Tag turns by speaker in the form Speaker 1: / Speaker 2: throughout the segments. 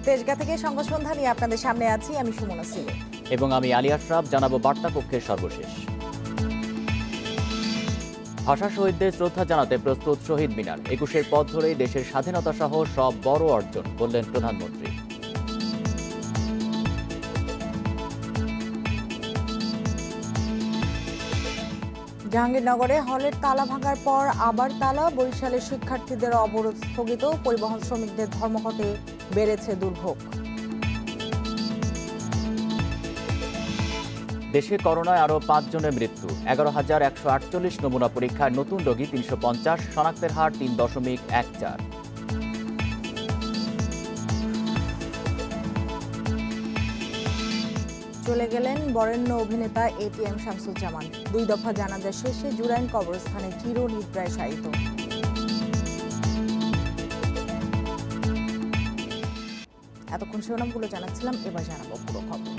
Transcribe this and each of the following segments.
Speaker 1: তেজগাঁ থেকে সংবাদ সন্ধ্যা নিয়ে আপনাদের সামনে আছি আমি সুমনা সিং
Speaker 2: এবং আমি আলী আশরাফ। জানাবো বার্তা কক্ষের সর্বশেষ। ভাষা শহীদদের শ্রদ্ধা জানাতে প্রস্তুত শহীদ মিনার। ২১-এর পথ ধরেই দেশের স্বাধীনতা সহ সব বড় অর্জন বললেন প্রধানমন্ত্রী।
Speaker 1: জাহাঙ্গীরনগরে হলের তালা ভাঙার পর আবার তালা। বরিশালের শিক্ষার্থীদের অবরোধ স্থগিত। পরিবহন শ্রমিকদের ধর্মঘটে বেড়েছে দুর্ভোগ।
Speaker 2: দেশে করোনায় আরও ৫ জনের মৃত্যু। ১১,১৪৮ নমুনা পরীক্ষায় নতুন রোগী ৩৫০। শনাক্তের হার ৩.14।
Speaker 1: চলে গেলেন বরেণ্য অভিনেতা এটিএম শামসুজ্জামান। ২ দফা জানাজা শেষে জুরাইন কবরস্থানে চিরনিদ্রায় শায়িত। এতক্ষণ শিরোনামগুলো জানাচ্ছিলাম, এবার জানাবো পুরো খবর।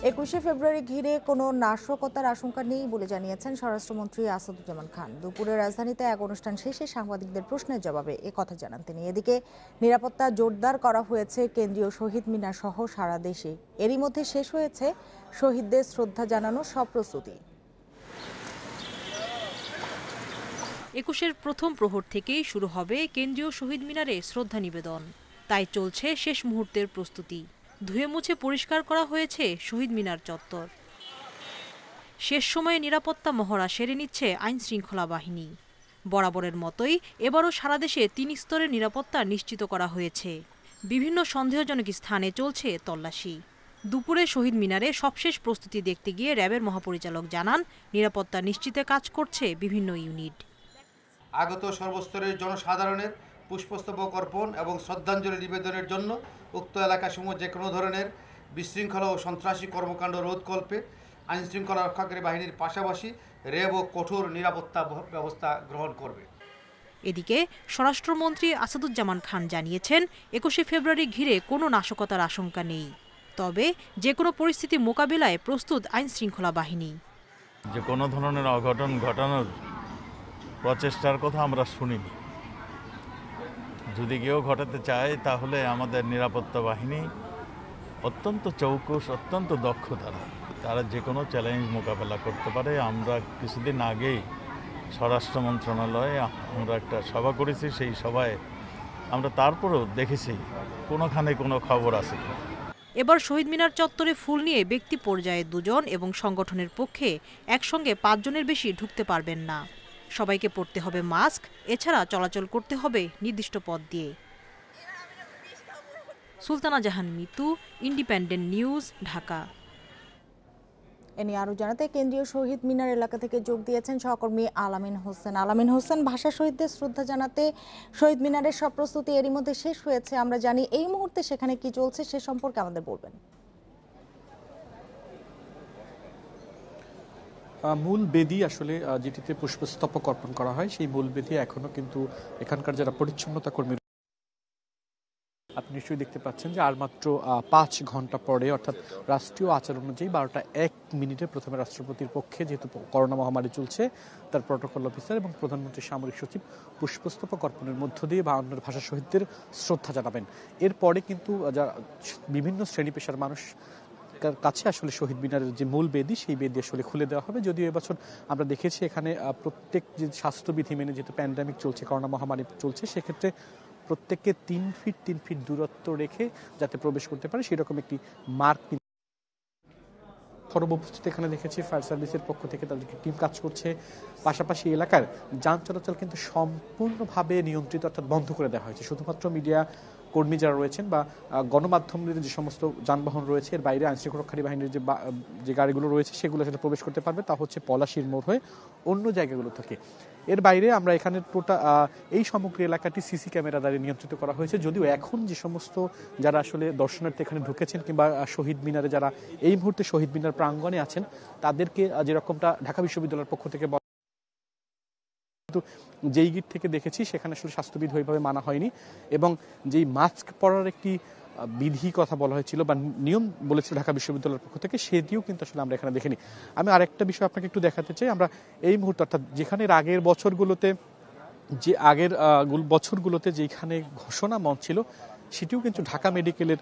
Speaker 1: ২১শে ফেব্রুয়ারি ঘিরে কোনো নাশকতার আশঙ্কা নেই বলে জানিয়েছেন স্বরাষ্ট্রমন্ত্রী আসাদুজ্জামান খান। দুপুরে রাজধানীতে এক অনুষ্ঠান শেষে সাংবাদিকদের প্রশ্নের জবাবে একথা জানান তিনি। এদিকে নিরাপত্তা জোরদার করা হয়েছে কেন্দ্রীয় শহীদ মিনার সহ সারা দেশে। এরই মধ্যে শেষ হয়েছে শহীদদের শ্রদ্ধা জানানোর সব প্রস্তুতি।
Speaker 3: ২১-এর প্রথম প্রহর থেকেই শুরু হবে কেন্দ্রীয় শহীদ মিনারে শ্রদ্ধা নিবেদন। তাই চলছে শেষ মুহূর্তের প্রস্তুতি। ধুয়ে মুছে পরিষ্কার করা হয়েছে শহীদ মিনার চত্বর। শেষ সময়ে নিরাপত্তা মহড়া সেরে নিচ্ছে আইন শৃঙ্খলা বাহিনী। বরাবরের মতোই এবারও সারা দেশে ৩ স্তরের নিরাপত্তা নিশ্চিত করা হয়েছে। বিভিন্ন সন্দেহজনক স্থানে চলছে তল্লাশি। দুপুরে শহীদ মিনারে সবশেষ প্রস্তুতি দেখতে গিয়ে র্যাবের মহাপরিচালক জানান, নিরাপত্তা নিশ্চিতে কাজ করছে বিভিন্ন ইউনিট।
Speaker 4: আগত সর্বস্তরের জনসাধারণের পুষ্পস্তবক অর্পণ এবং শ্রদ্ধাঞ্জলি নিবেদনের জন্য উক্ত এলাকাসমূহ যে কোনো ধরনের বিশৃঙ্খলা ও সন্ত্রাসী কর্মকাণ্ড রোধকল্পে আইনশৃঙ্খলা রক্ষাকারী বাহিনীর পাশাপাশি র্যাবও কঠোর নিরাপত্তা ব্যবস্থা গ্রহণ করবে।
Speaker 3: এদিকে স্বরাষ্ট্রমন্ত্রী আসাদুজ্জামান খান জানিয়েছেন, ২১শে ফেব্রুয়ারি ঘিরে কোনো নাশকতার আশঙ্কা নেই। তবে যে কোনো পরিস্থিতি মোকাবিলায় প্রস্তুত আইন শৃঙ্খলা বাহিনী।
Speaker 5: যে কোনো ধরনের অঘটন ঘটানোর প্রচেষ্টার কথা আমরা শুনিনি। যদি কেউ ঘটাতে চায় তাহলে আমাদের নিরাপত্তা বাহিনী অত্যন্ত চৌকস, অত্যন্ত দক্ষ। তারা যে কোনো চ্যালেঞ্জ মোকাবেলা করতে পারে। আমরা কিছুদিন আগেই স্বরাষ্ট্র মন্ত্রণালয়ে আমরা একটা সভা করেছি। সেই সভায় আমরা তারপরেও দেখেছি কোনোখানে কোনো খবর আছে।
Speaker 3: এবার শহীদ মিনার চত্বরে ফুল নিয়ে ব্যক্তি পর্যায়ে 2 জন এবং সংগঠনের পক্ষে একসঙ্গে 5 জনের বেশি ঢুকতে পারবেন না। সবাইকে পরতে হবে মাস্ক। এছাড়া চলাচল করতে হবে নির্দিষ্ট পথ দিয়ে। সুলতানা জাহান মিতু, ইন্ডিপেন্ডেন্ট নিউজ, ঢাকা।
Speaker 1: এ নিয়ে আরও জানাতে কেন্দ্রীয় শহীদ মিনার এলাকা থেকে যোগ দিয়েছেন সহকর্মী আলামিন হোসেন। আলামিন হোসেন, ভাষা শহীদদের শ্রদ্ধা জানাতে শহীদ মিনারের সব প্রস্তুতি এরই মধ্যে শেষ হয়েছে আমরা জানি। এই মুহূর্তে সেখানে কি চলছে সে সম্পর্কে আমাদের বলবেন।
Speaker 6: মূল বেদি আসলে যেটিতে পুষ্পস্তবক অর্পণ করা হয়, সেই মূল বেদি এখনো কিন্তু এখানকার যারা পরিচ্ছন্নতা কর্মী আপনি নিশ্চয়ই দেখতে পাচ্ছেন যে আর মাত্র 5 ঘন্টা পরে, অর্থাৎ রাষ্ট্রীয় আচার অনুযায়ী 12টা 1 মিনিটে প্রথমে রাষ্ট্রপতির পক্ষে, যেহেতু করোনা মহামারী চলছে, তার প্রটোকল অফিসার এবং প্রধানমন্ত্রীর সামরিক সচিব পুষ্পস্তবক অর্পণের মধ্য দিয়ে বায়ান্নর ভাষা শহীদদের শ্রদ্ধা জানাবেন। এরপরে কিন্তু বিভিন্ন শ্রেণী পেশার মানুষ কাছে আসলে শহীদ মিনারের যে মূল বেদি, সেই বেদি আসলে খুলে দেওয়া হবে। যদিও এবছর আমরা দেখেছি এখানে প্রত্যেক যে স্বাস্থ্যবিধি মেনে, যেহেতু প্যান্ডামিক চলছে, করোনা মহামারী চলছে, সেক্ষেত্রে প্রত্যেককে 3 ফিট দূরত্ব রেখে যাতে প্রবেশ করতে পারে সেরকম একটি মার্ক উপস্থিত এখানে দেখেছি। ফায়ার সার্ভিসের পক্ষ থেকে তাদেরকে টিম কাজ করছে। পাশাপাশি এলাকার যান চলাচল কিন্তু সম্পূর্ণভাবে নিয়ন্ত্রিত, অর্থাৎ বন্ধ করে দেওয়া হয়েছে। শুধুমাত্র মিডিয়া কর্মী যারা রয়েছেন বা গণমাধ্যমের যে সমস্ত যানবাহন রয়েছে, এর বাইরে আইনশৃঙ্খলা রক্ষাকারী বাহিনীর যে গাড়িগুলো রয়েছে সেগুলো সেটা প্রবেশ করতে পারবে, তা হচ্ছে পলাশির মোড় হয়ে অন্য জায়গাগুলো থেকে। এর বাইরে আমরা এখানে এই সমগ্র এলাকাটি সিসি ক্যামেরা দ্বারা নিয়ন্ত্রিত করা হয়েছে। যদিও এখন যে সমস্ত যারা আসলে দর্শনার্থী এখানে ঢুকেছেন কিংবা শহীদ মিনারে যারা এই মুহূর্তে শহীদ মিনার প্রাঙ্গণে আছেন, তাদেরকে যেরকমটা ঢাকা বিশ্ববিদ্যালয়ের পক্ষ থেকে কিন্তু যেই গেট থেকে দেখেছি সেখানে আসলে স্বাস্থ্যবিধি ওইভাবে মানা হয়নি, এবং যেই মাস্ক পরার একটি বিধি কথা বলা হয়েছিল বা নিয়ম বলেছিল ঢাকা বিশ্ববিদ্যালয়ের পক্ষ থেকে, সেটিও কিন্তু আসলে আমরা এখানে দেখিনি। আমি আরেকটা বিষয় আপনাকে একটু দেখাতে চাই। আমরা এই মুহূর্তে, অর্থাৎ যেখানে আগের বছরগুলোতে যেখানে ঘোষণা মঞ্চ ছিল, সেটিও কিন্তু ঢাকা মেডিকেলের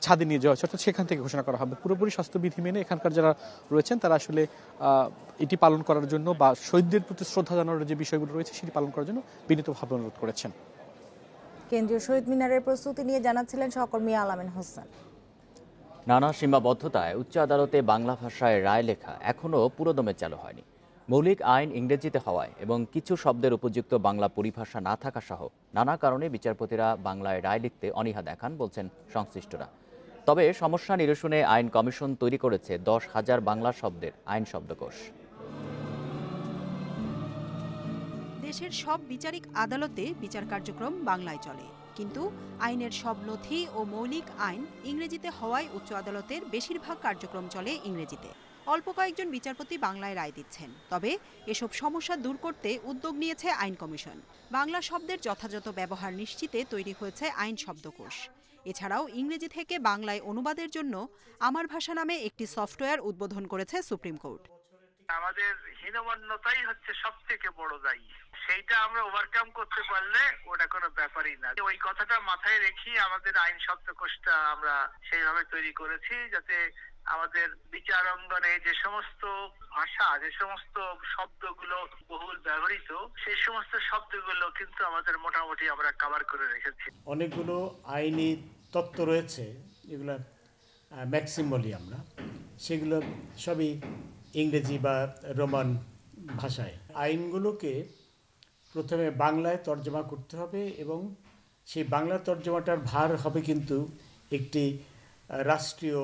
Speaker 6: ছাদে নিয়ে যাওয়া হচ্ছে, অর্থাৎ সেখান থেকে ঘোষণা করা হবে। পুরোপুরি স্বাস্থ্যবিধি মেনে এখানকার যারা রয়েছেন তারা আসলে এটি পালন করার জন্য বা শহীদদের প্রতি শ্রদ্ধা জানানোর যে বিষয়গুলো রয়েছে সেটি পালন করার জন্য বিনীতভাবে অনুরোধ করেছেন।
Speaker 1: কেন্দ্রীয় শহীদ মিনারের প্রস্তুতি নিয়ে জানাচ্ছিলেন সহকর্মী আলামিন হোসেন।
Speaker 2: নানা সীমাবদ্ধতায় উচ্চ আদালতে বাংলা ভাষায় রায় লেখা এখনও পুরোদমে চালু হয়নি। মৌলিক আইন ইংরেজিতে হওয়ায় এবং কিছু শব্দের উপযুক্ত বাংলা পরিভাষা না থাকা সহ নানা কারণে বিচারপতিরা বাংলায় রায় লিখতে অনীহা দেখান বলছেন সংশ্লিষ্টরা। তবে সমস্যা নিরসনে আইন কমিশন তৈরি করেছে 10,000 বাংলা শব্দের আইন শব্দকোষ।
Speaker 7: দেশের সব বিচারিক আদালতে বিচার কার্যক্রম বাংলায় চলে, কিন্তু আইনের সব নথি ও মৌলিক আইন ইংরেজিতে হওয়ায় উচ্চ আদালতের বেশিরভাগ কার্যক্রম চলে ইংরেজিতে। অল্প কয়েকজন বিচারপতি বাংলায় রায় দিচ্ছেন। তবে এসব সমস্যা দূর করতে উদ্যোগ নিয়েছে আইন কমিশন। বাংলা শব্দের যথাযথ ব্যবহার নিশ্চিতে তৈরি হয়েছে আইন শব্দকোষ। এছাড়াও ইংরেজি থেকে বাংলায় অনুবাদের জন্য আমার ভাষা নামে একটি সফটওয়্যার উদ্বোধন করেছে সুপ্রিম কোর্ট।
Speaker 8: আমাদের হীনমন্যতাই হচ্ছে সব থেকে বড় দায়ী। সেইটা আমরা ওভারকাম করতে পারলে ওটা কোনো ব্যাপারই না। ওই কথাটা মাথায় রেখে আমাদের আইন শব্দকোষটা আমরা সেইভাবে তৈরি করেছি, যাতে আমাদের বিচার অঙ্গনে যে সমস্ত ভাষা, যে সমস্ত শব্দগুলো বহুল ব্যবহৃত, সেই সমস্ত শব্দগুলো কিন্তু আমাদের মোটামুটি আমরা কভার করে রেখেছি।
Speaker 9: অনেকগুলো আইনি তত্ত্ব রয়েছে, যেগুলো ম্যাক্সিম বলি আমরা, সেগুলো সবই ইংরেজি বা রোমান ভাষায়। আইনগুলোকে প্রথমে বাংলায় তর্জমা করতে হবে এবং সেই বাংলা তর্জমাটার ভার হবে কিন্তু একটি রাষ্ট্রীয়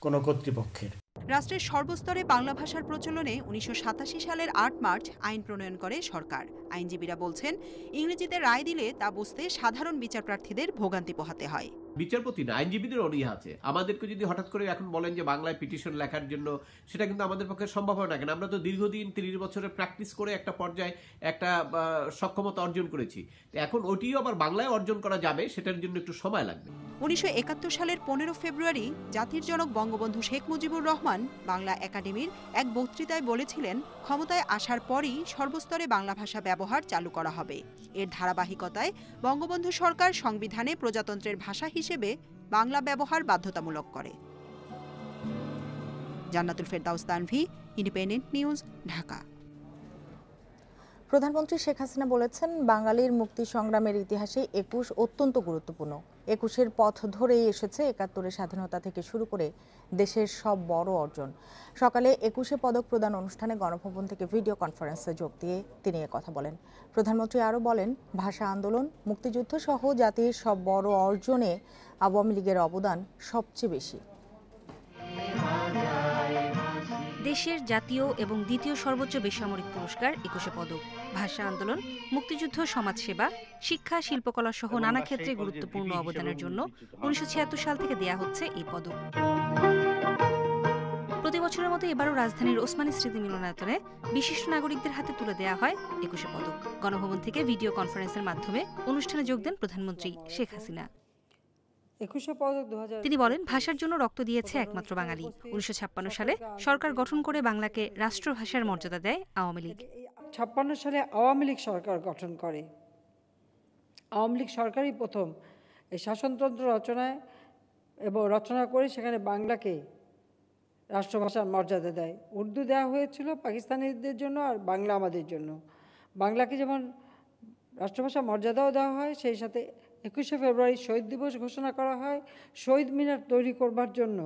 Speaker 9: কোনো কর্তৃপক্ষের।
Speaker 7: রাষ্ট্রের সর্বস্তরে বাংলা ভাষার প্রচলনে 1987 সালের 8 মার্চ আইন প্রণয়ন করে সরকার। আইনজীবীরা বলছেন, ইংরেজিতে রায় দিলে তা বুঝতে সাধারণ বিচারপ্রার্থীদের ভোগান্তি পোহাতে হয়।
Speaker 10: বিচারপতি না, আইনজীবীদের অনীহা আছে। আমাদেরকে যদি হঠাৎ করে এখন বলেন যে বাংলায় পিটিশন লেখার জন্য, সেটা কিন্তু আমাদের পক্ষে সম্ভব হয় না। কেন, আমরা তো দীর্ঘদিন 30 বছরের প্র্যাকটিস করে একটা পর্যায়ে একটা সক্ষমতা অর্জন করেছি। এখন ওটিও আবার বাংলায় অর্জন করা যাবে, সেটার জন্য একটু সময় লাগবে।
Speaker 7: 1971 সালের 15 ফেব্রুয়ারি জাতির জনক বঙ্গবন্ধু শেখ মুজিবুর রহমান বাংলা একাডেমির এক বক্তৃতায় বলেছিলেন, ক্ষমতায় আসার পরই সর্বস্তরে বাংলা ভাষা ব্যবহার চালু করা হবে। এর ধারাবাহিকতায় বঙ্গবন্ধু সরকার সংবিধানে প্রজাতন্ত্রের ভাষা হিসেবে বাংলা ব্যবহার বাধ্যতামূলক করে। জান্নাতুল ফেরদাউস তানভি, ইন্ডিপেন্ডেন্ট নিউজ, ঢাকা।
Speaker 1: প্রধানমন্ত্রী শেখ হাসিনা বলেছেন, বাঙালির মুক্তি সংগ্রামের ইতিহাসে 21 অত্যন্ত গুরুত্বপূর্ণ। 21-এর পথ ধরেই এসেছে 71-এর স্বাধীনতা থেকে শুরু করে দেশের সব বড় অর্জন। সকালে 21-এ পদক প্রদান অনুষ্ঠানে গণভবন থেকে ভিডিও কনফারেন্সে যোগ দিয়ে তিনি কথা বলেন। প্রধানমন্ত্রী আরও বলেন, ভাষা আন্দোলন, মুক্তিযুদ্ধ সহ জাতির সব বড় অর্জনে আওয়ামী লীগের অবদান সবচেয়ে বেশি।
Speaker 11: দেশের জাতীয় এবং দ্বিতীয় সর্বোচ্চ বেসামরিক পুরস্কার 21শে পদক। ভাষা আন্দোলন, মুক্তিযুদ্ধ, সমাজসেবা, শিক্ষা, শিল্পকলা সহ নানা ক্ষেত্রে গুরুত্বপূর্ণ অবদানের জন্য 1976 সাল থেকে দেয়া হচ্ছে এই পদক। প্রতি বছরের মতো এবারও রাজধানীর ওসমানী স্মৃতি মিলনায়তনে বিশিষ্ট নাগরিকদের হাতে তুলে দেওয়া হয় 21শে পদক। গণভবন থেকে ভিডিও কনফারেন্সের মাধ্যমে অনুষ্ঠানে যোগ দেন প্রধানমন্ত্রী শেখ হাসিনা। তিনি বলেন, ভাষার জন্য রক্ত দিয়েছে একমাত্র বাঙালি। 1956 সালে সরকার গঠন করে বাংলাকে রাষ্ট্রভাষার মর্যাদা দেয় আওয়ামী লীগ।
Speaker 12: 56 সালে আওয়ামী লীগ সরকার গঠন করে। আওয়ামী লীগ সরকারই প্রথম এই শাসনতন্ত্র রচনায় এবং রচনা করে সেখানে বাংলাকে রাষ্ট্রভাষার মর্যাদা দেয়। উর্দু দেওয়া হয়েছিল পাকিস্তানিদের জন্য, আর বাংলা আমাদের জন্য। বাংলাকে যেমন রাষ্ট্রভাষা মর্যাদাও দেওয়া হয়, সেই সাথে 21শে ফেব্রুয়ারি শহীদ দিবস ঘোষণা করা হয়। শহীদ মিনার তৈরি করবার জন্য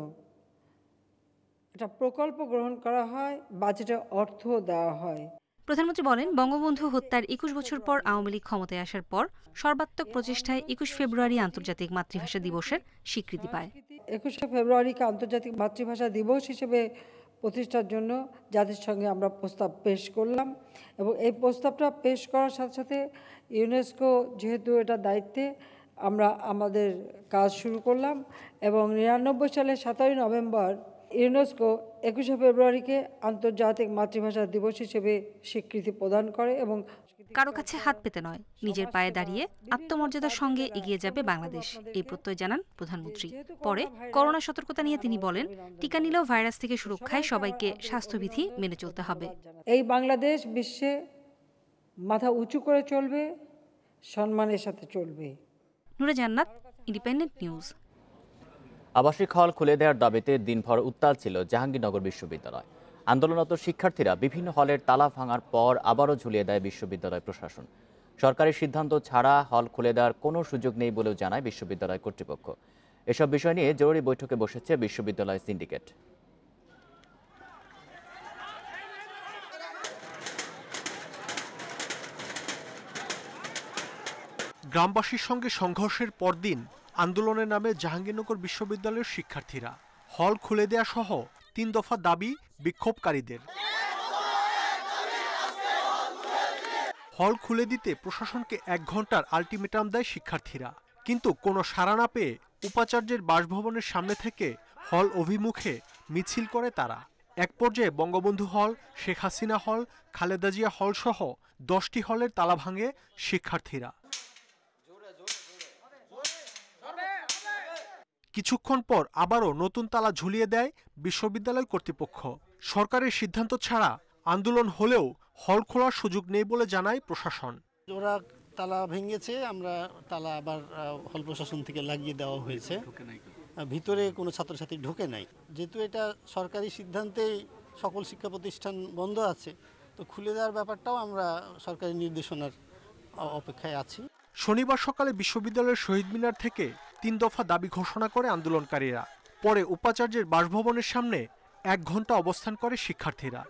Speaker 12: একটা প্রকল্প গ্রহণ করা হয়, বাজেটে অর্থ দেওয়া হয়।
Speaker 11: প্রধানমন্ত্রী বলেন, বঙ্গবন্ধু হত্যার 21 বছর পর আওয়ামী লীগ ক্ষমতায় আসার পর সর্বাত্মক প্রচেষ্টায় 21 ফেব্রুয়ারি আন্তর্জাতিক মাতৃভাষা দিবসের স্বীকৃতি পায়।
Speaker 12: 21শে ফেব্রুয়ারিকে আন্তর্জাতিক মাতৃভাষা দিবস হিসেবে প্রতিষ্ঠার জন্য জাতিসংঘে আমরা প্রস্তাব পেশ করলাম এবং এই প্রস্তাবটা পেশ করার সাথে সাথে ইউনেস্কো যেহেতু এটা দায়িত্বে, আমরা আমাদের কাজ শুরু করলাম এবং 99 সালের 17 নভেম্বর ইউনেস্কো 21শে ফেব্রুয়ারিকে আন্তর্জাতিক মাতৃভাষা দিবস হিসেবে স্বীকৃতি প্রদান করে এবং
Speaker 11: কারো কাছে হাত পেতে নয়, নিজের পায়ে দাঁড়িয়ে আত্মমর্যাদার সঙ্গে এগিয়ে যাবে বাংলাদেশ, এই প্রত্যয় জানান প্রধানমন্ত্রী। পরে করোনা সতর্কতা নিয়ে তিনি বলেন, টিকা নিলেও ভাইরাস থেকে সুরক্ষায় সবাইকে স্বাস্থ্যবিধি মেনে চলতে হবে।
Speaker 12: এই বাংলাদেশ বিশ্বে মাথা উঁচু করে চলবে, সম্মানের সাথে চলবে।
Speaker 11: নূরে জান্নাত, ইন্ডিপেন্ডেন্ট নিউজ।
Speaker 2: আবাসিক হল খুলে দেওয়ার দাবিতে দিনভর উত্তাল ছিল জাহাঙ্গীরনগর বিশ্ববিদ্যালয়। আন্দোলনরত শিক্ষার্থীরা বিভিন্ন হলের তালা ভাঙার পর আবারও ঝুলিয়ে দেয় বিশ্ববিদ্যালয় প্রশাসন। সরকারি সিদ্ধান্ত ছাড়া হল খুলে দেওয়ার কোনো সুযোগ নেই বলেও জানায় বিশ্ববিদ্যালয় কর্তৃপক্ষ। এসব বিষয় নিয়ে জরুরি বৈঠকে বসেছে বিশ্ববিদ্যালয় সিন্ডিকেট।
Speaker 13: গ্রামবাসীর সঙ্গে সংঘর্ষের পরদিন আন্দোলনের নামে জাহাঙ্গীরনগর বিশ্ববিদ্যালয়ের শিক্ষার্থীরা হল খুলে দেয়া সহ ৩ দফা দাবি বিক্ষোভকারীদের। হল খুলে দিতে প্রশাসনকে ১ ঘন্টার আলটিমেটাম দেয় শিক্ষার্থীরা, কিন্তু কোনো সাড়া না পেয়ে উপাচার্যের বাসভবনের সামনে থেকে হল অভিমুখে মিছিল করে তারা। এক পর্যায়ে বঙ্গবন্ধু হল, শেখ হাসিনা হল, খালেদা জিয়া হল সহ ১০টি হলের তালা ভাঙে শিক্ষার্থীরা। কিছুক্ষণ পর আবারও নতুন তালা ঝুলিয়ে দেয় বিশ্ববিদ্যালয় কর্তৃপক্ষ। সরকারের সিদ্ধান্ত ছাড়া আন্দোলন হলেও হল খোলার সুযোগ নেই বলে জানায় প্রশাসন।
Speaker 14: ওরা তালা ভেঙেছে, আমরা তালা আবার হল প্রশাসন থেকে লাগিয়ে দেওয়া হয়েছে। ভিতরে কোনো ছাত্রছাত্রী ঢোকে নাই। যেহেতু এটা সরকারি সিদ্ধান্তেই সকল শিক্ষা প্রতিষ্ঠান বন্ধ আছে, তো খুলে দেওয়ার ব্যাপারটাও আমরা সরকারি নির্দেশনার অপেক্ষায় আছি।
Speaker 13: শনিবার সকালে বিশ্ববিদ্যালয়ের শহীদ মিনার থেকে ৩ দফা দাবি ঘোষণা করে আন্দোলনকারীরা। পরে উপাচার্যের বাসভবনের সামনে ১ ঘন্টা অবস্থান করে শিক্ষার্থীরা।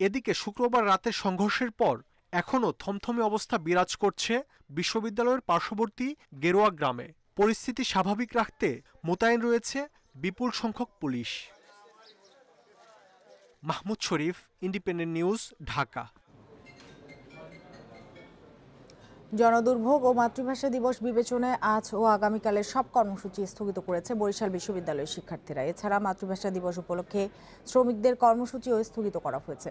Speaker 13: এদিকে শুক্রবার রাতের সংঘর্ষের পর এখনও থমথমে অবস্থা বিরাজ করছে বিশ্ববিদ্যালয়ের পার্শ্ববর্তী গেরুয়া গ্রামে। পরিস্থিতি স্বাভাবিক রাখতে মোতায়েন রয়েছে বিপুল সংখ্যক পুলিশ। মাহমুদ শরীফ, ইন্ডিপেন্ডেন্ট নিউজ, ঢাকা।
Speaker 1: জনদুর্ভোগ ও মাতৃভাষা দিবস বিবেচনায় আজ ও আগামীকালের সব কর্মসূচি স্থগিত করেছে বরিশাল বিশ্ববিদ্যালয়ের শিক্ষার্থীরা। এছাড়া মাতৃভাষা দিবস উপলক্ষে শ্রমিকদের কর্মসূচিও স্থগিত করা হয়েছে।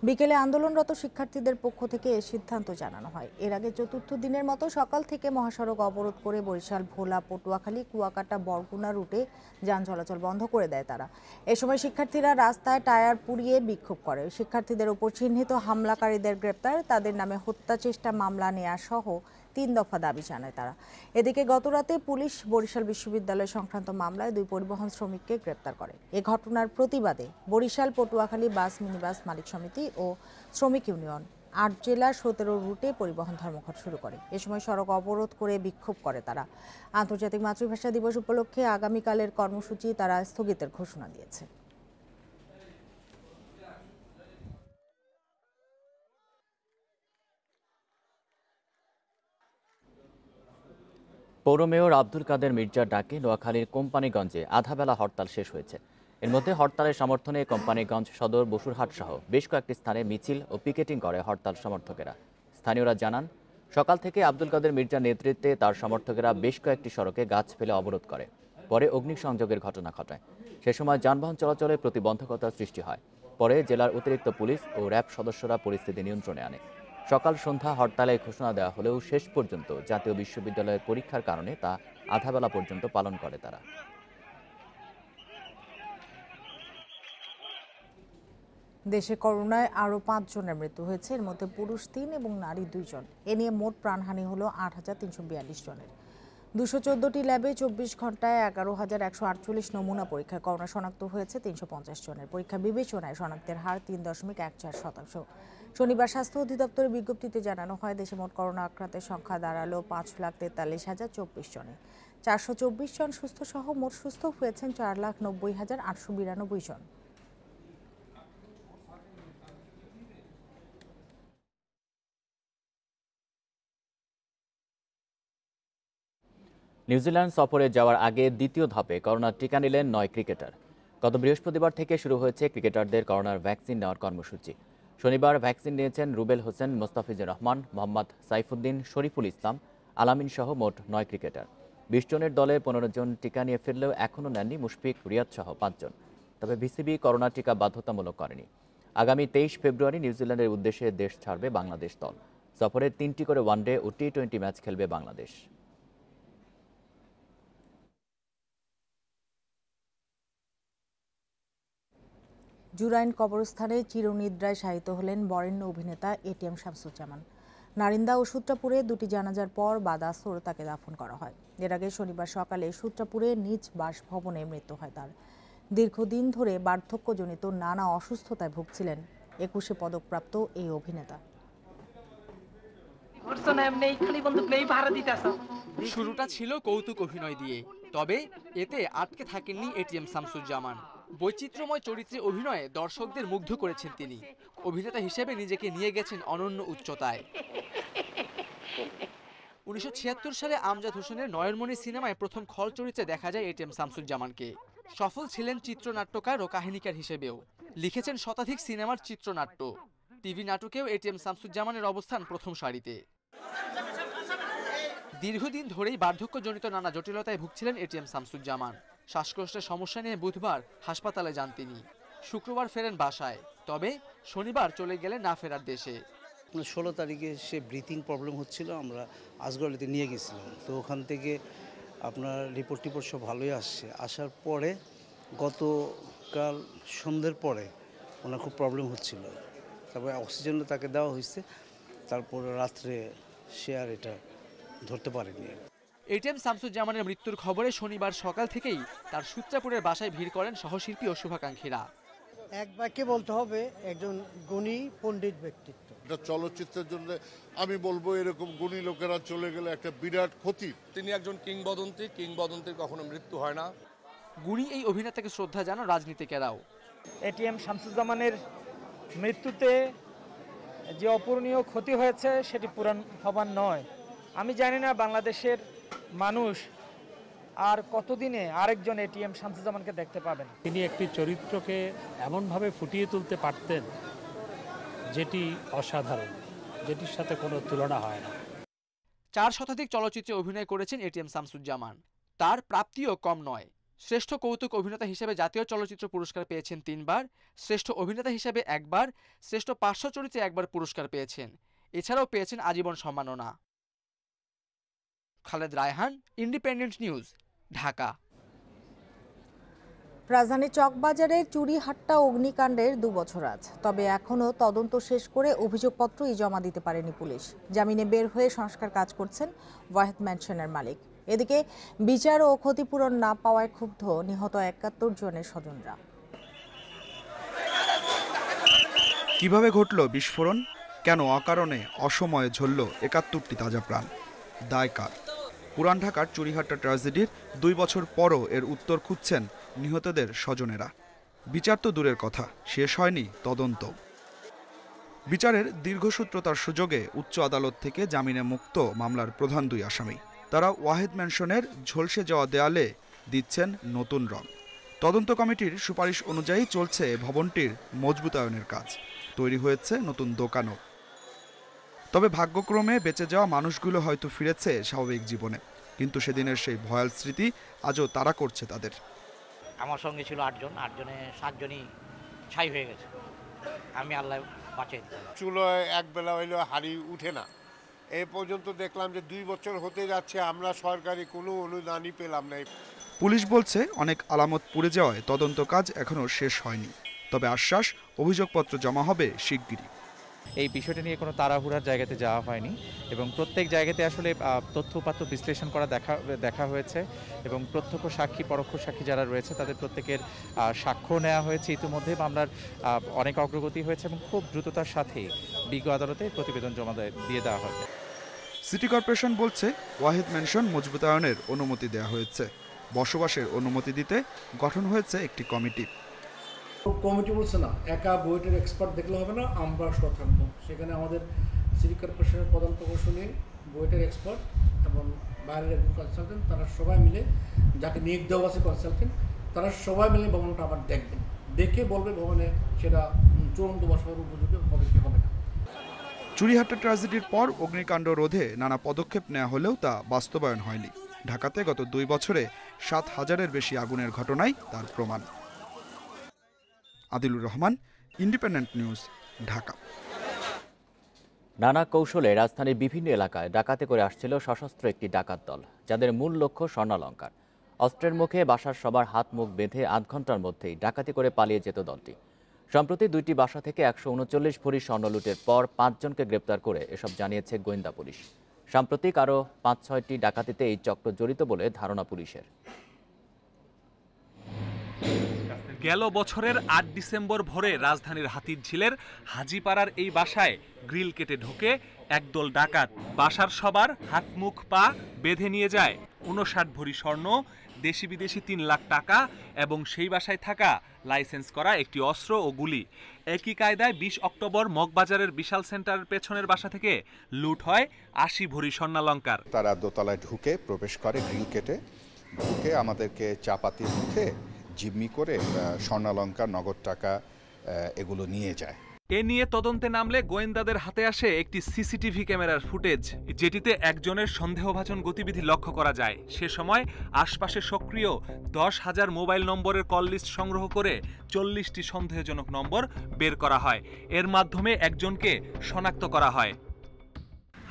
Speaker 1: বিকেলে আন্দোলনরত শিক্ষার্থীদের পক্ষ থেকে এ সিদ্ধান্ত জানানো হয়। এর আগে চতুর্থ দিনের মতো সকাল থেকে মহাসড়ক অবরোধ করে বরিশাল, ভোলা, পটুয়াখালী, কুয়াকাটা, বরগুনা রুটে যান চলাচল বন্ধ করে দেয় তারা। এ সময় শিক্ষার্থীরা রাস্তায় টায়ার পুড়িয়ে বিক্ষোভ করে। শিক্ষার্থীদের উপর চিহ্নিত হামলাকারীদের গ্রেপ্তার, তাদের নামে হত্যা চেষ্টা মামলা নেওয়া সহ ৩ দফা দাবি জানায় তারা। এদিকে গতরাতে পুলিশ বরিশাল বিশ্ববিদ্যালয় সংক্রান্ত মামলায় 2 পরিবহন শ্রমিককে গ্রেপ্তার করে। এ ঘটনার প্রতিবাদে বরিশাল, পটুয়াখালী বাস মিনিবাস মালিক সমিতি ও শ্রমিক ইউনিয়ন ৮ জেলার 17 রুটে পরিবহন ধর্মঘট শুরু করে। এ সময় সড়ক অবরোধ করে বিক্ষোভ করে তারা। আন্তর্জাতিক মাতৃভাষা দিবস উপলক্ষে আগামীকালের কর্মসূচি তারা স্থগিতের ঘোষণা দিয়েছে।
Speaker 2: পৌর মেয়র আব্দুল কাদের মির্জার ডাকে নোয়াখালীর কোম্পানিগঞ্জে আধাবেলা হরতাল শেষ হয়েছে। এর মধ্যে হরতালের সমর্থনে কোম্পানিগঞ্জ সদর, বসুরহাট সহ বেশ কয়েকটি স্থানে মিছিল ও পিকেটিং করে হরতাল সমর্থকেরা। স্থানীয়রা জানান, সকাল থেকে আব্দুল কাদের মির্জার নেতৃত্বে তার সমর্থকেরা বেশ কয়েকটি সড়কে গাছ ফেলে অবরোধ করে। পরে অগ্নিসংযোগের ঘটনা ঘটায়। সে সময় যানবাহন চলাচলে প্রতিবন্ধকতার সৃষ্টি হয়। পরে জেলার অতিরিক্ত পুলিশ ও র্যাব সদস্যরা পরিস্থিতি নিয়ন্ত্রণে আনে। সকাল সন্ধ্যা হরতালের ঘোষণা দেওয়া হলেও শেষ পর্যন্ত জাতীয় বিশ্ববিদ্যালয়ের পরীক্ষার কারণে তা আধাবেলা পর্যন্ত পালন করে তারা।
Speaker 1: দেশে করোনায় আরও 5 জনের মৃত্যু হয়েছে। এর মধ্যে পুরুষ 3 এবং নারী 2 জন। এ নিয়ে মোট প্রাণহানি হলো 8,342 জনের। 214টি ল্যাবে 24 ঘন্টায় 11,148 নমুনা পরীক্ষায় করোনা শনাক্ত হয়েছে 350 জনের। পরীক্ষা বিবেচনায় শনাক্তের হার 3.14%। শনিবার স্বাস্থ্য অধিদপ্তরের বিজ্ঞপ্তিতে জানানো হয়, দেশে মোট করোনা আক্রান্তের সংখ্যা দাঁড়ালো 5,43,024 জনে। 424 জন সুস্থ সহ মোট সুস্থ হয়েছেন 4,90,892 জন।
Speaker 2: নিউজিল্যান্ড সফরে যাওয়ার আগে দ্বিতীয় ধাপে করোনার টিকা নিলেন 9 ক্রিকেটার। গত বৃহস্পতিবার থেকে শুরু হয়েছে ক্রিকেটারদের করোনার ভ্যাকসিন নেওয়ার কর্মসূচি। শনিবার ভ্যাকসিন নিয়েছেন রুবেল হোসেন, মোস্তাফিজুর রহমান, মোহাম্মদ সাইফুদ্দিন, শরীফুল ইসলাম, আলামিন সহ মোট 9 ক্রিকেটার। 20 জনের দলে 15 জন টিকা নিয়ে ফিরলেও এখনও নেননি মুশফিক, রিয়াদ সহ 5 জন। তবে বিসিবি করোনা টিকা বাধ্যতামূলক করেনি। আগামী 23 ফেব্রুয়ারি নিউজিল্যান্ডের উদ্দেশ্যে দেশ ছাড়বে বাংলাদেশ দল। সফরে 3টি করে ওয়ানডে ও টি-20 ম্যাচ খেলবে বাংলাদেশ।
Speaker 1: জুরাইন কবরস্থানে চিরনিদ্রায় শায়িত হলেন বরেণ্য অভিনেতা এটিএম শামসুজ্জামান। নারিন্দা ও সূত্রাপুরে দুটি জানাজার পর বাদ আসর তাকে দাফন করা হয়। এর আগে শনিবার সকালে সূত্রাপুরে নিজ বাসভবনে মৃত্যু হয় তার। দীর্ঘদিন ধরে বার্ধক্যজনিত নানা অসুস্থতায় ভুগছিলেন 21 পদকপ্রাপ্ত এই অভিনেতা।
Speaker 15: শুরুটা ছিল কৌতুক অভিনয় দিয়ে, তবে এতে আটকে থাকেননি এটিএম শামসুজ্জামান। বৈচিত্র্যময় চরিত্রে অভিনয়ে দর্শকদের মুগ্ধ করেছেন তিনি। অভিনেতা হিসেবে নিজেকে নিয়ে গেছেন অনন্য উচ্চতায়। 1976 সালে আমজাদ হোসেনের নয়নমণি সিনেমায় প্রথম খল চরিত্রে দেখা যায় এটিএম শামসুজ্জামানকে। সফল ছিলেন চিত্রনাট্যকার ও কাহিনীকার হিসেবেও। লিখেছেন শতাধিক সিনেমার চিত্রনাট্য। টিভি নাটকেও এটিএম শামসুজ্জামানের অবস্থান প্রথম সারিতে। দীর্ঘদিন ধরেই বার্ধক্যজনিত নানা জটিলতায় ভুগছিলেন এটিএম শামসুজ্জামান। শ্বাসকষ্টের সমস্যা নিয়ে বুধবার হাসপাতালে যান তিনি। শুক্রবার ফেরেন বাসায়, তবে শনিবার চলে গেলেন না ফেরার দেশে।
Speaker 16: 16 তারিখে সে ব্রিথিং প্রবলেম হচ্ছিল, আমরা আজগড়ালিতে নিয়ে গেছিলাম। তো ওখান থেকে আপনার রিপোর্ট সব ভালোই আসছে। আসার পরে গতকাল সন্ধ্যের পরে ওনার খুব প্রবলেম হচ্ছিল, তারপরে অক্সিজেনও তাকে দেওয়া হয়েছে। তারপরে রাত্রে সে আর এটা ধরতে পারেনি।
Speaker 15: এটিএম শামসুজ্জামানের মৃত্যুর খবরে শনিবার সকাল থেকেই তার সূত্রাপুরের বাসায় ভিড় করেন সহশিল্পী ও শুভাকাঙ্ক্ষীরা।
Speaker 17: এক বাক্যে বলতে হবে, একজন গুণী পণ্ডিত ব্যক্তিত্ব।
Speaker 18: এটা চলচ্চিত্রের জন্য আমি বলবো, এরকম গুণী লোকেরা চলে গেলে একটা বিরাট ক্ষতি।
Speaker 19: তিনি একজন কিংবদন্তির কখনো মৃত্যু হয় না।
Speaker 15: গুণী এই অভিনেতাকে শ্রদ্ধা জানান রাজনীতিকেরাও।
Speaker 20: এটিএম শামসুজ্জামানের মৃত্যুতে যে অপূরণীয় ক্ষতি হয়েছে সেটি পূরণ হবার নয়। আমি জানি না বাংলাদেশের মানুষ আর কতদিনে আরেকজন এটিএম শামসুজ্জামানকে দেখতে পাবেন।
Speaker 21: তিনি একটি চরিত্রকে এমনভাবে ফুটিয়ে তুলতে পারতেন যেটি অসাধারণ, যেটির সাথে কোনো তুলনা হয় না।
Speaker 15: 4 শতাধিক চলচ্চিত্রে অভিনয় করেছেন এটিএম শামসুজ্জামান। তার প্রাপ্তিও কম নয়। শ্রেষ্ঠ কৌতুক অভিনেতা হিসেবে জাতীয় চলচ্চিত্র পুরস্কার পেয়েছেন 3 বার, শ্রেষ্ঠ অভিনেতা হিসেবে 1 বার, শ্রেষ্ঠ পার্শ্ব চরিত্রে 1 বার পুরস্কার পেয়েছেন। এছাড়াও পেয়েছেন আজীবন সম্মাননা। Khaled Raihan, independent news, Dhaka.
Speaker 1: রাজধানীর চকবাজারের চুরিহাট্টা অগ্নিকাণ্ডের 2 বছর আজ, তবে এখনও তদন্ত শেষ করে অভিযোগপত্রই জমা দিতে পারেনি পুলিশ। জামিনে বের হয়ে সংস্কার কাজ করছেন ওয়াহেদ ম্যানশনের মালিক। এদিকে বিচার ও ক্ষতিপূরণ না পাওয়ায় ক্ষুব্ধ নিহত 71 জনের স্বজনরা।
Speaker 22: কিভাবে ঘটল বিস্ফোরণ? কেন অকারণে অসময়ে ঝরল 71টি তাজা প্রাণ? দায় কার? পুরান ঢাকার চুরিহাট্টা ট্র্যাজেডির 2 বছর পরও এর উত্তর খুঁজছেন নিহতদের স্বজনেরা। বিচার তো দূরের কথা, শেষ হয়নি তদন্ত। বিচারের দীর্ঘসূত্রতার সুযোগে উচ্চ আদালত থেকে জামিনে মুক্ত মামলার প্রধান 2 আসামি। তারা ওয়াহেদ ম্যানশনের ঝলসে যাওয়া দেয়ালে দিচ্ছেন নতুন রং। তদন্ত কমিটির সুপারিশ অনুযায়ী চলছে ভবনটির মজবুতায়নের কাজ। তৈরি হয়েছে নতুন দোকানও। তবে ভাগ্যক্রমে বেঁচে যাওয়া মানুষগুলো হয়তো ফিরেছে স্বাভাবিক জীবনে, কিন্তু সেদিনের সেই ভয়াল স্মৃতি আজও তাড়া করছে তাদের।
Speaker 23: আমার সঙ্গে ছিল 8 জন, 8 জনে 7 জনই ছাই হয়ে গেছে। আমি আল্লাহ বাঁচিয়ে দিলাম।
Speaker 18: চুলোয় একবেলা হইলেও হাড়ি উঠে না। এই পর্যন্ত দেখলাম যে 2 বছর হতে যাচ্ছে, আমরা সরকারি কোনো অনুদানই পেলাম না।
Speaker 22: পুলিশ বলছে অনেক আলামত পুড়ে যাওয়ায় তদন্ত কাজ এখনও শেষ হয়নি, তবে আশ্বাস অভিযোগপত্র জমা হবে শিগগিরই।
Speaker 24: এই বিষয়টা নিয়ে কোনো তাড়াহুড়ার জায়গাতে যাওয়া হয়নি এবং প্রত্যেক জায়গাতে আসলে তথ্য উপাত্ত বিশ্লেষণ করা দেখা হয়েছে এবং প্রত্যক্ষ সাক্ষী পরোক্ষ সাক্ষী যারা রয়েছে তাদের প্রত্যেকের সাক্ষ্য নেওয়া হয়েছে। ইতিমধ্যে মামলার অনেক অগ্রগতি হয়েছে এবং খুব দ্রুততার সাথে বিজ্ঞ আদালতে প্রতিবেদন জমা দিয়ে দেওয়া হবে।
Speaker 22: সিটি কর্পোরেশন বলছে ওয়াহেদ ম্যানশন মজবুতায়নের অনুমতি দেওয়া হয়েছে। বসবাসের অনুমতি দিতে গঠন হয়েছে একটি কমিটি।
Speaker 25: কমিটি বলছে না, একা বুয়েটের এক্সপার্ট দেখলে হবে না, আমরা সহ থাকবো। সেখানে আমাদের সিটি কর্পোরেশনের প্রধান প্রকৌশলী, বুয়েটের এক্সপার্ট এবং বাইরের একজন কনসালটেন্ট, তারা সবাই মিলে, যাকে নিয়োগ দেওয়া আছে কনসালটেন্ট, তারা সবাই মিলে ভবনটা আবার দেখবেন। দেখে বলবে ভবনে সেটা চূড়ান্ত বসবাসের উপযোগী হবে কি হবে না।
Speaker 22: চুরিহাট্টা ট্র্যাজেডির পর অগ্নিকাণ্ড রোধে নানা পদক্ষেপ নেওয়া হলেও তা বাস্তবায়ন হয়নি। ঢাকাতে গত 2 বছরে 7,000-এর বেশি আগুনের ঘটনায় তার প্রমাণ। Adilur Rahman, independent news, Dhaka.
Speaker 2: নানা কৌশলে রাজধানীর বিভিন্ন এলাকায় ডাকাতি করে আসছিল সশস্ত্র একটি ডাকাত দল, যাদের মূল লক্ষ্য স্বর্ণালংকার। অস্ত্রের মুখে বাসার সবার হাত মুখ বেঁধে আধ ঘন্টার মধ্যেই ডাকাতি করে পালিয়ে যেত দলটি। সম্প্রতি 2টি বাসা থেকে 139 ভরি স্বর্ণ লুটের পর 5 জনকে গ্রেপ্তার করে এসব জানিয়েছে গোয়েন্দা পুলিশ। সাম্প্রতিক আরও 5-6টি ডাকাতিতে এই চক্র জড়িত বলে ধারণা পুলিশের।
Speaker 3: গেল বছরের 8 ডিসেম্বর ভোরে রাজধানীর হাতিরঝিলের হাজিপাড়ার এই বাসায় গ্রিল কেটে ঢোকে একদল ডাকাত। বাসার সবার হাত মুখ পা বেঁধে নিয়ে যায় 59 ভরি স্বর্ণ, দেশি বিদেশি 3 লাখ টাকা এবং সেই বাসায় থাকা লাইসেন্স করা একটি অস্ত্র ও গুলি। একই কায়দায় 20 অক্টোবর মগবাজারের বিশাল সেন্টারের পেছনের বাসা থেকে লুট হয় 80 ভরি স্বর্ণালংকার।
Speaker 4: তারা দোতলায় ঢুকে প্রবেশ করে, গ্রিল কেটে ঢুকে আমাদেরকে চাপাতির মুখে জিম্মি করে স্বর্ণালংকার, নগদ টাকা এগুলো নিয়ে যায়।
Speaker 3: এ নিয়ে তদন্তে নামলে গোয়েন্দাদের হাতে আসে একটি সিসিটিভি ক্যামেরার ফুটেজ, যেটিতে একজনের সন্দেহভাজন গতিবিধি লক্ষ্য করা যায়। সে সময় আশপাশে সক্রিয় 10,000 মোবাইল নম্বরের কল লিস্ট সংগ্রহ করে 40টি সন্দেহজনক নম্বর বের করা হয়। এর মাধ্যমে একজনকে শনাক্ত করা হয়।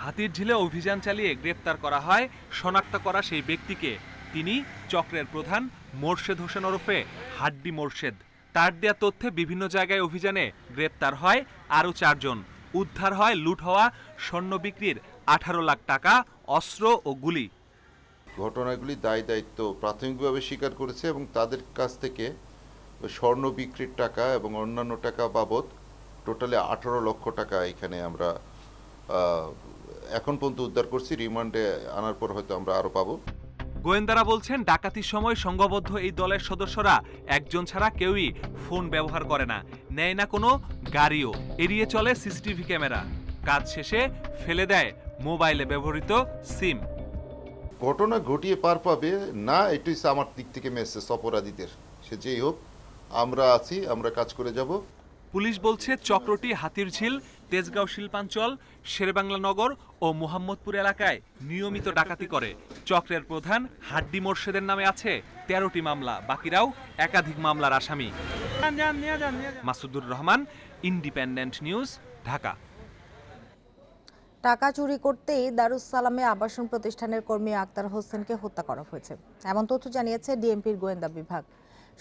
Speaker 3: হাতিরঝিলে অভিযান চালিয়ে গ্রেপ্তার করা হয় শনাক্ত করা সেই ব্যক্তিকে। তিনি চক্রের প্রধান মোর্শেদ হোসেন ওরফে হাড্ডি মোর্শেদ। তার দেয়া তথ্যে বিভিন্ন জায়গায় অভিযানে গ্রেপ্তার হয় আরও 4 জন। উদ্ধার হয় লুট হওয়া স্বর্ণ বিক্রির 18 লাখ টাকা, অস্ত্র ও গুলি।
Speaker 5: ঘটনাগুলি দায় দায়িত্ব প্রাথমিকভাবে স্বীকার করেছে এবং তাদের কাছ থেকে স্বর্ণ বিক্রির টাকা এবং অন্যান্য টাকা বাবদ টোটালি 18 লক্ষ টাকা এখানে আমরা এখন পর্যন্ত উদ্ধার করছি। রিমান্ডে আনার পর হয়তো আমরা আরও পাবো।
Speaker 3: গোয়েন্দারা বলছেন, ডাকাতির সময় সংঘবদ্ধ এই দলের সদস্যরা একজন ছাড়া কেউই ফোন ব্যবহার করে না, নেয় না কোনো গাড়িও, এড়িয়ে চলে সিসিটিভি ক্যামেরা। কাজ শেষে ফেলে দেয় মোবাইলে ব্যবহৃত সিম।
Speaker 5: ঘটনা ঘটিয়ে পার পাবে না, এটাই আমার দিক থেকে মেসেজ অপরাধীদের। সে যেই হোক, আমরা আছি, আমরা কাজ করে যাব।
Speaker 3: পুলিশ বলছে চক্রটি হাতিরঝিল, তেজগাঁও শিল্পাঞ্চল, শেরেবাংলা নগর ও মোহাম্মদপুর এলাকায় নিয়মিত ডাকাতি করে। চক্রের প্রধান হাড্ডি মোর্শেদের নামে আছে 13টি মামলা, বাকিরাও একাধিক মামলার আসামি। Masudur Rahman, independent news, Dhaka.
Speaker 1: টাকা চুরি করতেই দারুস সালামে আবাসন প্রতিষ্ঠানের কর্মী আক্তার হোসেনকে হত্যা করা হয়েছে, এমন তথ্য জানিয়েছে ডিএমপির গোয়েন্দা বিভাগ।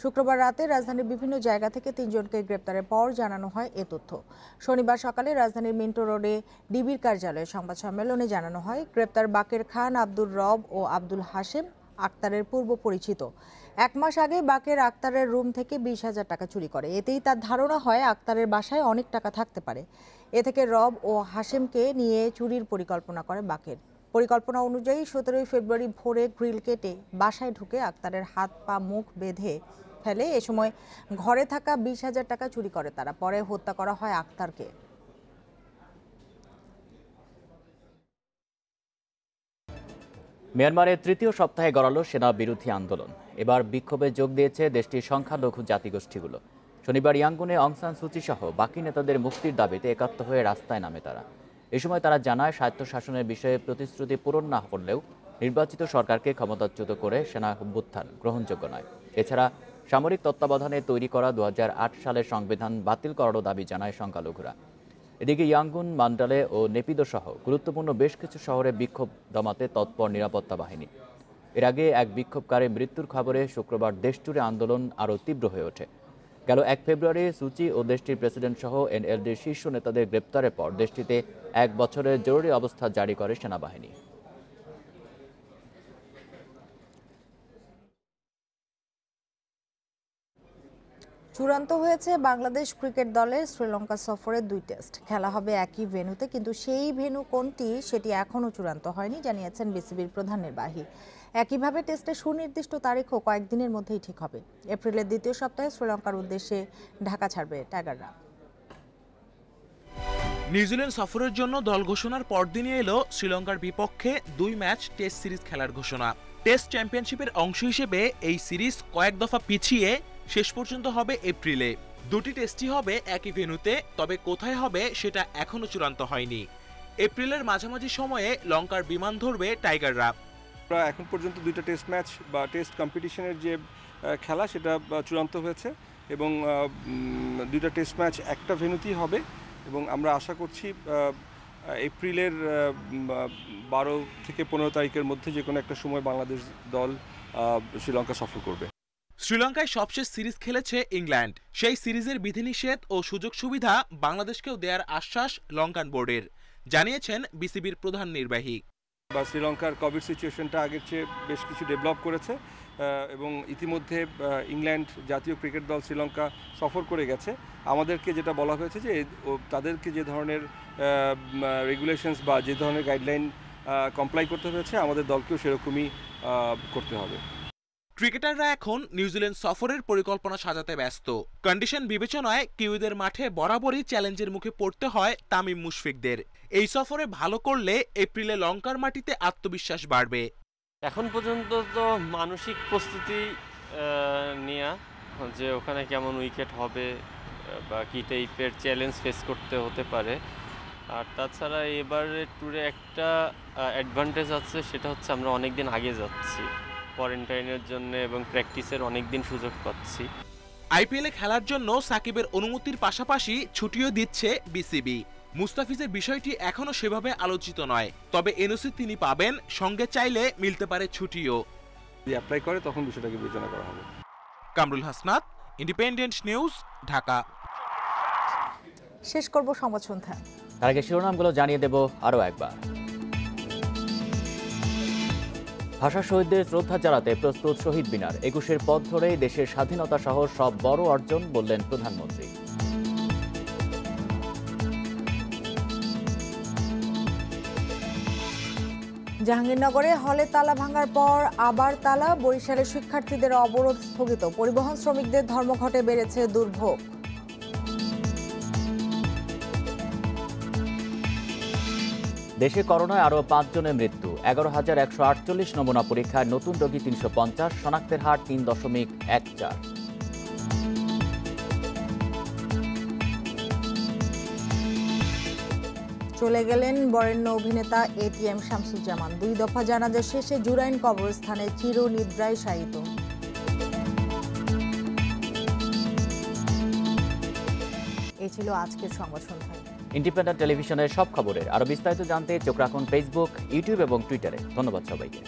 Speaker 1: শুক্রবার রাতে রাজধানীর বিভিন্ন জায়গা থেকে 3 জনকে গ্রেপ্তারের পর জানানো হয় এ তথ্য। শনিবার সকালে রাজধানীর মিন্টো রোডে ডিবির কার্যালয়ে সংবাদ সম্মেলনে জানানো হয়, গ্রেপ্তার বাকের খান, আব্দুর রব ও আব্দুল হাশেম আক্তারের পূর্ব পরিচিত। 1 মাস আগে বাকের আক্তারের রুম থেকে 20,000 টাকা চুরি করে। এতেই তার ধারণা হয় আক্তারের বাসায় অনেক টাকা থাকতে পারে। এ থেকে রব ও হাশেমকে নিয়ে চুরির পরিকল্পনা করে বাকের। পরিকল্পনা অনুযায়ী 17 ফেব্রুয়ারি ভোরে গ্রিল কেটে বাসায় ঢুকে আক্তারের হাত পা মুখ বেঁধে ফেলে। এ সময় ঘরে থাকা 20,000 টাকা চুরি করে তারা। পরে হত্যা করা হয় আক্তারকে।
Speaker 2: মিয়ানমারের 3য় সপ্তাহে গড়ালো সেনা বিরোধী আন্দোলন। এবার বিক্ষোভে যোগ দিয়েছে দেশটির সংখ্যালঘু জাতিগোষ্ঠীগুলো। শনিবার ইয়াঙ্গুনে অং সান সুচি সহ বাকি নেতাদের মুক্তির দাবিতে একাত্ম হয়ে রাস্তায় নামে তারা। এ সময় তারা জানায়, স্বায়ত্তশাসনের বিষয়ে প্রতিশ্রুতি পূরণ না করলেও নির্বাচিত সরকারকে ক্ষমতাচ্যুত করে সেনা অভ্যুত্থান গ্রহণযোগ্য নয়। এছাড়া সামরিক তত্ত্বাবধানে তৈরি করা 2008 সালের সংবিধান বাতিল করারও দাবি জানায় সংখ্যালঘুরা। এদিকে ইয়াঙ্গুন, মান্ডালে ও নেপিদো সহ গুরুত্বপূর্ণ বেশ কিছু শহরে বিক্ষোভ দমাতে তৎপর নিরাপত্তা বাহিনী। এর আগে এক বিক্ষোভকারীর মৃত্যুর খবরে শুক্রবার দেশজুড়ে আন্দোলন আরও তীব্র হয়ে ওঠে। গেল 1 ফেব্রুয়ারি সুচি ও দেশটির প্রেসিডেন্ট সহ এনএলডির শীর্ষ নেতাদের গ্রেপ্তারের পর দেশটিতে 1 বছরের জরুরি অবস্থা জারি করে সেনাবাহিনী।
Speaker 1: চূড়ান্ত হয়েছে বাংলাদেশ ক্রিকেট দলের শ্রীলঙ্কা সফরের 2 টেস্ট। খেলা হবে একই ভেন্যুতে, কিন্তু সেই ভেন্যু কোনটি সেটি এখনও চূড়ান্ত হয়নি, জানিয়েছেন বিসিবির প্রধান নির্বাহী। একইভাবে টেস্টের সুনির্দিষ্ট তারিখও কয়েকদিনের মধ্যেই ঠিক হবে। এপ্রিলের 2য় সপ্তাহে শ্রীলঙ্কার উদ্দেশ্যে ঢাকা ছাড়বে টাইগাররা।
Speaker 6: নিউজিল্যান্ড সফরের জন্য দল ঘোষণার পরদিনই এলো শ্রীলঙ্কার বিপক্ষে 2 ম্যাচ টেস্ট সিরিজ খেলার ঘোষণা। টেস্ট চ্যাম্পিয়নশিপের অংশ হিসেবে এই সিরিজ কয়েক দফা পিছিয়ে শেষ পর্যন্ত হবে এপ্রিলে। 2টি টেস্টই হবে একই ভেন্যুতে, তবে কোথায় হবে সেটা এখনো চূড়ান্ত হয়নি। এপ্রিলের মাঝামাঝি সময়ে লঙ্কার বিমান ধরবে টাইগাররা।
Speaker 8: এখন পর্যন্ত 2টা টেস্ট ম্যাচ বা টেস্ট কম্পিটিশনের যে খেলা সেটা চূড়ান্ত হয়েছে এবং 2টা টেস্ট ম্যাচ একটা ভেন্যুতেই হবে এবং আমরা আশা করছি এপ্রিলের 12 থেকে 15 তারিখের মধ্যে যে কোনো একটা সময় বাংলাদেশ দল শ্রীলঙ্কা সফর করবে।
Speaker 6: শ্রীলঙ্কায় সবশেষ সিরিজ খেলেছে ইংল্যান্ড। সেই সিরিজের বিধিনিষেধ ও সুযোগ সুবিধা বাংলাদেশকেও দেওয়ার আশ্বাস লঙ্কান বোর্ডের, জানিয়েছেন বিসিবির প্রধান নির্বাহী।
Speaker 8: শ্রীলঙ্কার কোভিড সিচুয়েশনটা আগের চেয়ে বেশ কিছু ডেভেলপ করেছে এবং ইতিমধ্যে ইংল্যান্ড জাতীয় ক্রিকেট দল শ্রীলঙ্কা সফর করে গেছে। আমাদেরকে যেটা বলা হয়েছে যে তাদেরকে যে ধরনের রেগুলেশনস বা যে ধরনের গাইডলাইন কমপ্লাই করতে হয়েছে আমাদের দলকেও সেরকমই করতে হবে।
Speaker 6: ক্রিকেটাররা এখন নিউজিল্যান্ড সফরের পরিকল্পনা সাজাতে ব্যস্ত। কন্ডিশন বিবেচনায় কিউইদের মাঠে বরাবরই চ্যালেঞ্জের মুখে পড়তে হয় তামিম মুশফিকদের। এই সফরে ভালো করলে এপ্রিলে লঙ্কার মাটিতে আত্মবিশ্বাস বাড়বে।
Speaker 7: এখন পর্যন্ত তো মানসিক প্রস্তুতি নেওয়া, যে ওখানে কেমন উইকেট হবে বা কী টাইপের চ্যালেঞ্জ ফেস করতে হতে পারে। আর তাছাড়া এবারে ট্যুরে একটা অ্যাডভান্টেজ আছে, সেটা হচ্ছে আমরা অনেক দিন আগে যাচ্ছি কোয়ারেন্টাইনের জন্য এবং প্র্যাকটিসের অনেক দিন সুযোগ পাচ্ছি।
Speaker 6: আইপিএলে খেলার জন্য সাকিবের অনুমতির পাশাপাশি ছুটিও দিচ্ছে বিসিবি। মুস্তাফিজের বিষয়টি এখনো সেভাবে আলোচিত নয়, তবে এনওসি তিনি পাবেন, সঙ্গে চাইলে মিলতে পারে ছুটিও।
Speaker 8: যদি অ্যাপ্লাই করে তখন বিষয়টাকে বিবেচনা করা হবে।
Speaker 6: Kamrul Hasnat, independent news, Dhaka.
Speaker 1: শেষ করব সংবাদ সন্ধ্যা।
Speaker 2: তার আগে শিরোনামগুলো জানিয়ে দেব আরও একবার। ভাষা শহীদদের শ্রদ্ধা জানাতে প্রস্তুত শহীদ মিনার। ২১-এর পথ ধরেই দেশের স্বাধীনতা সহ সব বড় অর্জন, বললেন প্রধানমন্ত্রী।
Speaker 1: জাহাঙ্গীরনগরে হলে তালা ভাঙার পর আবার তালা। বরিশালের শিক্ষার্থীদের অবরোধ স্থগিত। পরিবহন শ্রমিকদের ধর্মঘটে বেড়েছে দুর্ভোগ।
Speaker 2: দেশে করোনায় আরও ৫ জনের মৃত্যু। ১১,১৪৮ নমুনা পরীক্ষায় নতুন রোগী ৩৫০, শনাক্তের হার ৩.১৪।
Speaker 1: চলে গেলেন বরেণ্য অভিনেতা এটিএম শামসুজ্জামান। 2 দফা জানাজা শেষে জুরাইন কবরস্থানে চিরনিদ্রায় শায়িত। এই ছিল আজকের সংবাদ সন্ধ্যায়।
Speaker 2: ইন্ডিপেন্ডেন্ট টেলিভিশনের সব খবরের আরও বিস্তারিত জানতে চোখ রাখুন ফেসবুক, ইউটিউব এবং টুইটারে। ধন্যবাদ সবাইকে।